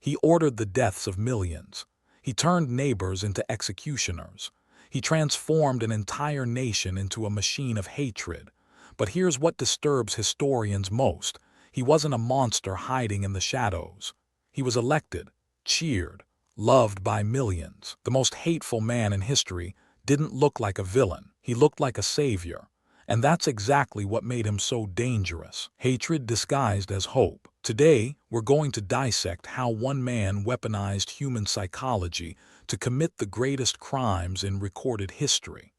He ordered the deaths of millions. He turned neighbors into executioners. He transformed an entire nation into a machine of hatred. But here's what disturbs historians most. He wasn't a monster hiding in the shadows. He was elected, cheered, loved by millions. The most hateful man in history didn't look like a villain. He looked like a savior. And that's exactly what made him so dangerous. Hatred disguised as hope. Today, we're going to dissect how one man weaponized human psychology to commit the greatest crimes in recorded history.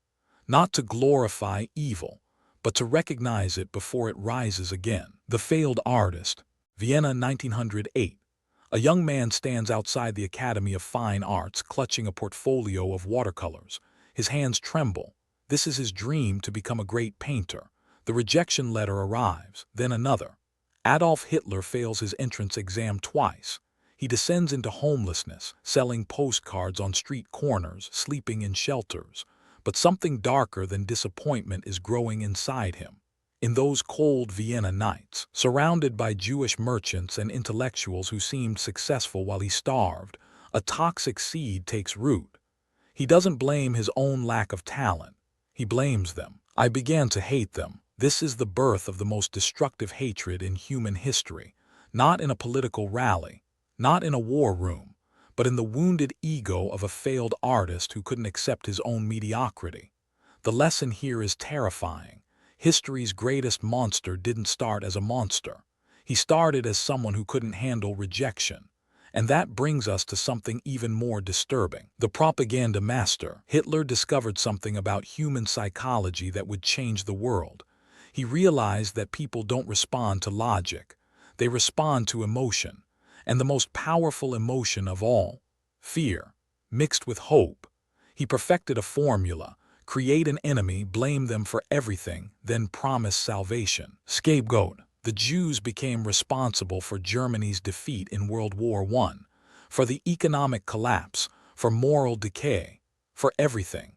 Not to glorify evil, but to recognize it before it rises again. The failed artist. Vienna, 1908. A young man stands outside the Academy of Fine Arts clutching a portfolio of watercolors. His hands tremble. This is his dream to become a great painter. The rejection letter arrives, then another. Adolf Hitler fails his entrance exam twice. He descends into homelessness, selling postcards on street corners, sleeping in shelters. But something darker than disappointment is growing inside him. In those cold Vienna nights, surrounded by Jewish merchants and intellectuals who seemed successful while he starved, a toxic seed takes root. He doesn't blame his own lack of talent. He blames them. I began to hate them. This is the birth of the most destructive hatred in human history. Not in a political rally, not in a war room, but in the wounded ego of a failed artist who couldn't accept his own mediocrity. The lesson here is terrifying. History's greatest monster didn't start as a monster. He started as someone who couldn't handle rejection. And that brings us to something even more disturbing. The propaganda master. Hitler discovered something about human psychology that would change the world. He realized that people don't respond to logic. They respond to emotion. And the most powerful emotion of all, fear, mixed with hope. He perfected a formula. Create an enemy, blame them for everything, then promise salvation. Scapegoat. The Jews became responsible for Germany's defeat in World War I, for the economic collapse, for moral decay, for everything.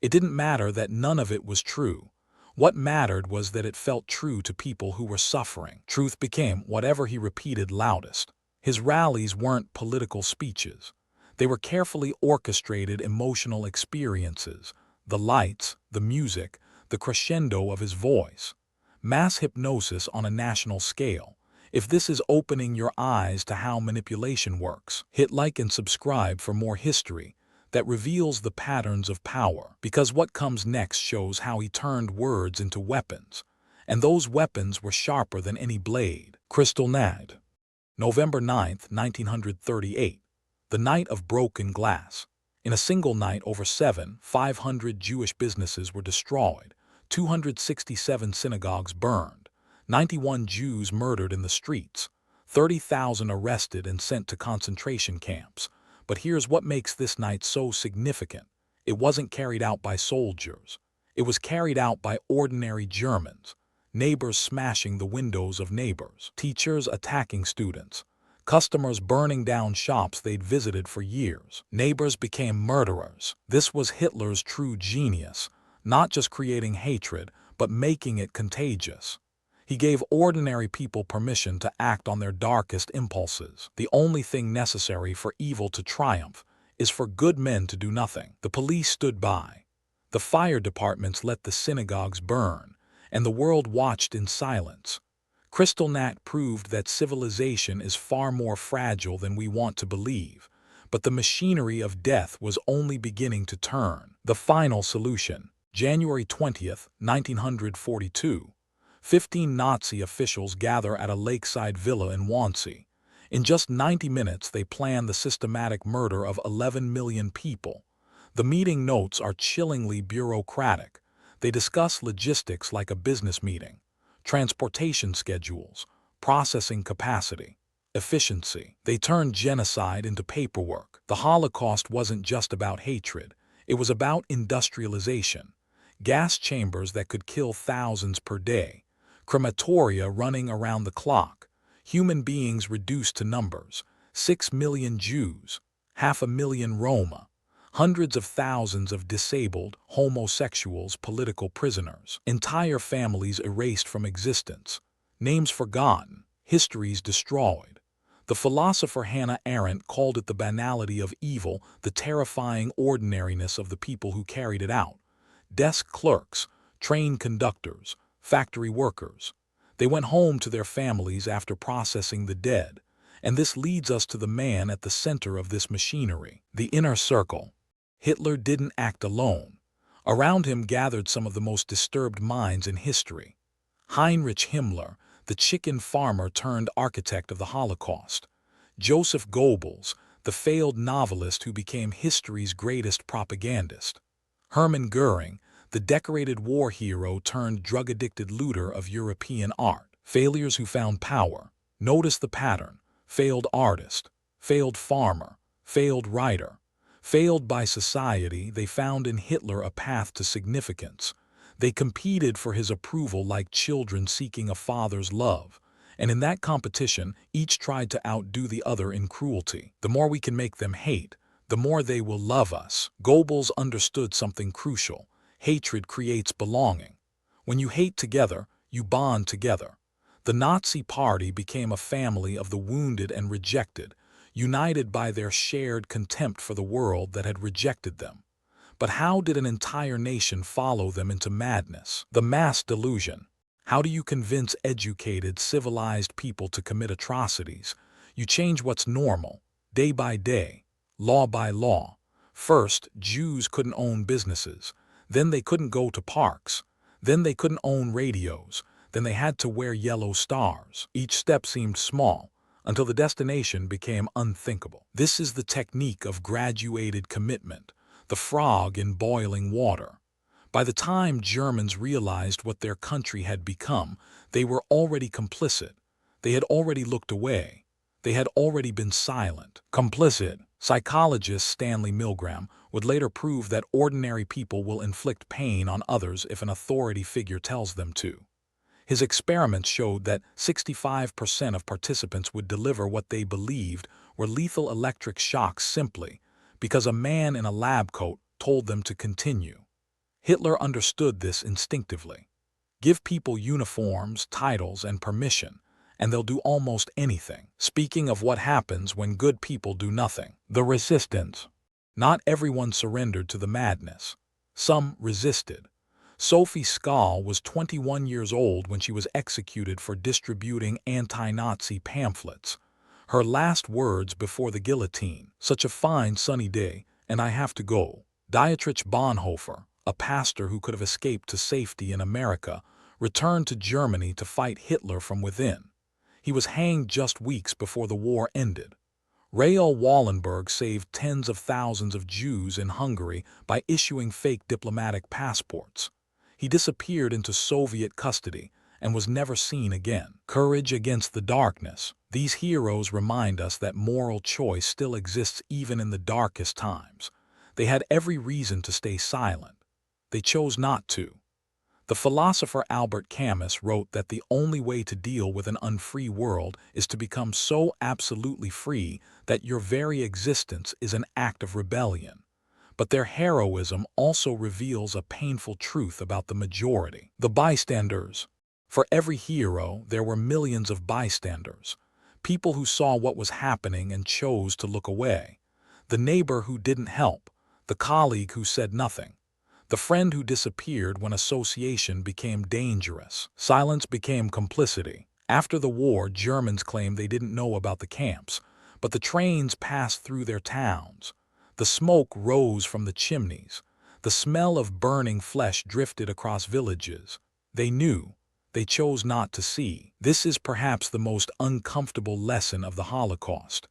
It didn't matter that none of it was true. What mattered was that it felt true to people who were suffering. Truth became whatever he repeated loudest. His rallies weren't political speeches. They were carefully orchestrated emotional experiences, the lights, the music, the crescendo of his voice. Mass hypnosis on a national scale. If this is opening your eyes to how manipulation works, hit like and subscribe for more history that reveals the patterns of power. Because what comes next shows how he turned words into weapons. And those weapons were sharper than any blade. KRISTALLNACHT. November 9th, 1938. The night of broken glass. In a single night, over 500 Jewish businesses were destroyed. 267 synagogues burned, 91 Jews murdered in the streets, 30,000 arrested and sent to concentration camps. But here's what makes this night so significant. It wasn't carried out by soldiers. It was carried out by ordinary Germans, neighbors smashing the windows of neighbors, teachers attacking students, customers burning down shops they'd visited for years. Neighbors became murderers. This was Hitler's true genius. Not just creating hatred, but making it contagious. He gave ordinary people permission to act on their darkest impulses. The only thing necessary for evil to triumph is for good men to do nothing. The police stood by. The fire departments let the synagogues burn, and the world watched in silence. Kristallnacht proved that civilization is far more fragile than we want to believe, but the machinery of death was only beginning to turn. The final solution. January 20th, 1942. 15 Nazi officials gather at a lakeside villa in Wannsee. In just 90 minutes, they plan the systematic murder of 11 million people. The meeting notes are chillingly bureaucratic. They discuss logistics like a business meeting, transportation schedules, processing capacity, efficiency. They turn genocide into paperwork. The Holocaust wasn't just about hatred. It was about industrialization. Gas chambers that could kill thousands per day, crematoria running around the clock, human beings reduced to numbers, 6 million Jews, 500,000 Roma, hundreds of thousands of disabled, homosexuals, political prisoners, entire families erased from existence, names forgotten, histories destroyed. The philosopher Hannah Arendt called it the banality of evil, the terrifying ordinariness of the people who carried it out. Desk clerks, train conductors, factory workers. They went home to their families after processing the dead. And this leads us to the man at the center of this machinery, the inner circle. Hitler didn't act alone. Around him gathered some of the most disturbed minds in history. Heinrich Himmler, the chicken farmer turned architect of the Holocaust. Joseph Goebbels, the failed novelist who became history's greatest propagandist. Hermann Goering, the decorated war hero turned drug-addicted looter of European art. Failures who found power. Notice the pattern. Failed artist, failed farmer, failed writer. Failed by society, they found in Hitler a path to significance. They competed for his approval like children seeking a father's love. And in that competition, each tried to outdo the other in cruelty. The more we can make them hate, the more they will love us. Goebbels understood something crucial. Hatred creates belonging. When you hate together, you bond together. The Nazi Party became a family of the wounded and rejected, united by their shared contempt for the world that had rejected them. But how did an entire nation follow them into madness? The mass delusion. How do you convince educated, civilized people to commit atrocities? You change what's normal, day by day, law by law. First, Jews couldn't own businesses. Then they couldn't go to parks. Then they couldn't own radios. Then they had to wear yellow stars. Each step seemed small, until the destination became unthinkable. This is the technique of graduated commitment, the frog in boiling water. By the time Germans realized what their country had become, they were already complicit. They had already looked away. They had already been silent. Complicit. Psychologist Stanley Milgram would later prove that ordinary people will inflict pain on others if an authority figure tells them to. His experiments showed that 65% of participants would deliver what they believed were lethal electric shocks simply because a man in a lab coat told them to continue. Hitler understood this instinctively. Give people uniforms, titles, and permission, and they'll do almost anything. Speaking of what happens when good people do nothing. The resistance. Not everyone surrendered to the madness. Some resisted. Sophie Scholl was 21 years old when she was executed for distributing anti-Nazi pamphlets. Her last words before the guillotine, "Such a fine sunny day, and I have to go." Dietrich Bonhoeffer, a pastor who could have escaped to safety in America, returned to Germany to fight Hitler from within. He was hanged just weeks before the war ended. Raoul Wallenberg saved tens of thousands of Jews in Hungary by issuing fake diplomatic passports. He disappeared into Soviet custody and was never seen again. Courage against the darkness. These heroes remind us that moral choice still exists even in the darkest times. They had every reason to stay silent. They chose not to. The philosopher Albert Camus wrote that the only way to deal with an unfree world is to become so absolutely free that your very existence is an act of rebellion. But their heroism also reveals a painful truth about the majority. The bystanders. For every hero, there were millions of bystanders. People who saw what was happening and chose to look away. The neighbor who didn't help. The colleague who said nothing. The friend who disappeared when association became dangerous. Silence became complicity. After the war, Germans claimed they didn't know about the camps, but the trains passed through their towns. The smoke rose from the chimneys. The smell of burning flesh drifted across villages. They knew. They chose not to see. This is perhaps the most uncomfortable lesson of the Holocaust.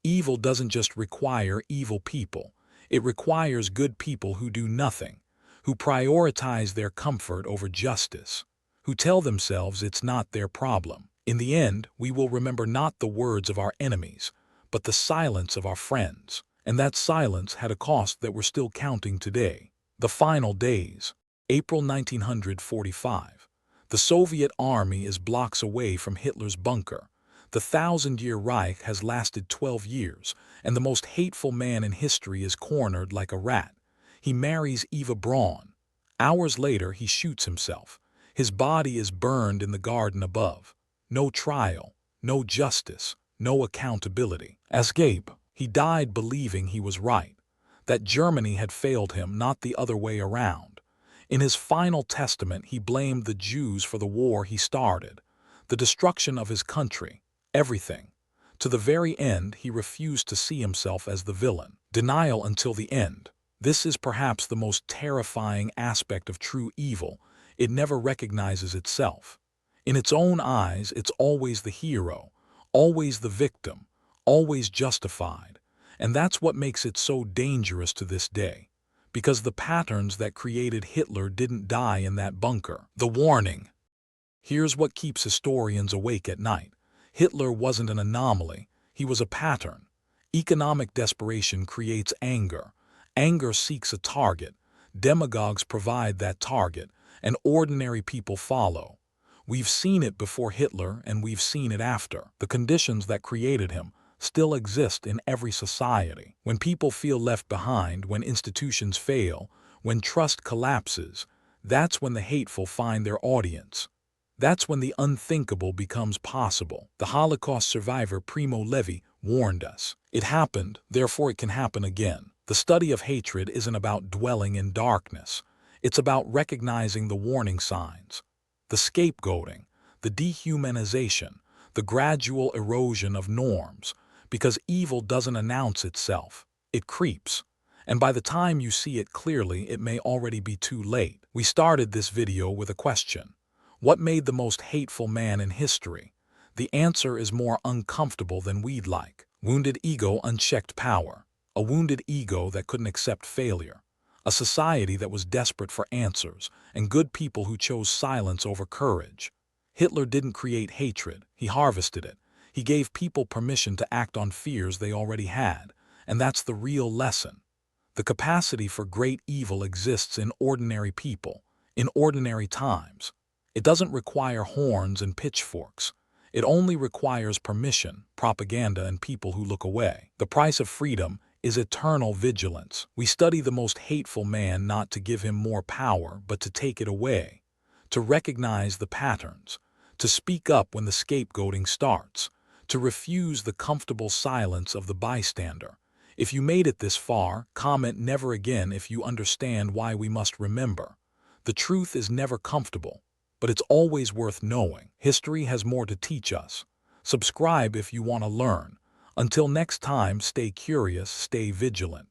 Evil doesn't just require evil people. It requires good people who do nothing, who prioritize their comfort over justice, who tell themselves it's not their problem. In the end, we will remember not the words of our enemies, but the silence of our friends. And that silence had a cost that we're still counting today. The final days. April 1945. The Soviet army is blocks away from Hitler's bunker. The 1,000-year Reich has lasted 12 years, and the most hateful man in history is cornered like a rat. He marries Eva Braun. Hours later, he shoots himself. His body is burned in the garden above. No trial, no justice, no accountability. Escape. He died believing he was right, that Germany had failed him, not the other way around. In his final testament, he blamed the Jews for the war he started, the destruction of his country, everything. To the very end, he refused to see himself as the villain. Denial until the end. This is perhaps the most terrifying aspect of true evil. It never recognizes itself. In its own eyes, it's always the hero, always the victim, always justified. And that's what makes it so dangerous to this day. Because the patterns that created Hitler didn't die in that bunker. The warning. Here's what keeps historians awake at night. Hitler wasn't an anomaly. He was a pattern. Economic desperation creates anger. Anger seeks a target. Demagogues provide that target, and ordinary people follow. We've seen it before Hitler, and we've seen it after. The conditions that created him still exist in every society. When people feel left behind, when institutions fail, when trust collapses, that's when the hateful find their audience. That's when the unthinkable becomes possible. The Holocaust survivor Primo Levi warned us. It happened, therefore it can happen again. The study of hatred isn't about dwelling in darkness. It's about recognizing the warning signs, the scapegoating, the dehumanization, the gradual erosion of norms. Because evil doesn't announce itself, it creeps. And by the time you see it clearly, it may already be too late. We started this video with a question. What made the most hateful man in history? The answer is more uncomfortable than we'd like. Wounded ego, unchecked power. A wounded ego that couldn't accept failure. A society that was desperate for answers, and good people who chose silence over courage. Hitler didn't create hatred, he harvested it. He gave people permission to act on fears they already had, and that's the real lesson. The capacity for great evil exists in ordinary people, in ordinary times. It doesn't require horns and pitchforks. It only requires permission, propaganda, and people who look away. The price of freedom is eternal vigilance. We study the most hateful man not to give him more power, but to take it away, to recognize the patterns, to speak up when the scapegoating starts, to refuse the comfortable silence of the bystander. If you made it this far, comment never again if you understand why we must remember. The truth is never comfortable, but it's always worth knowing. History has more to teach us. Subscribe if you want to learn. Until next time, stay curious, stay vigilant.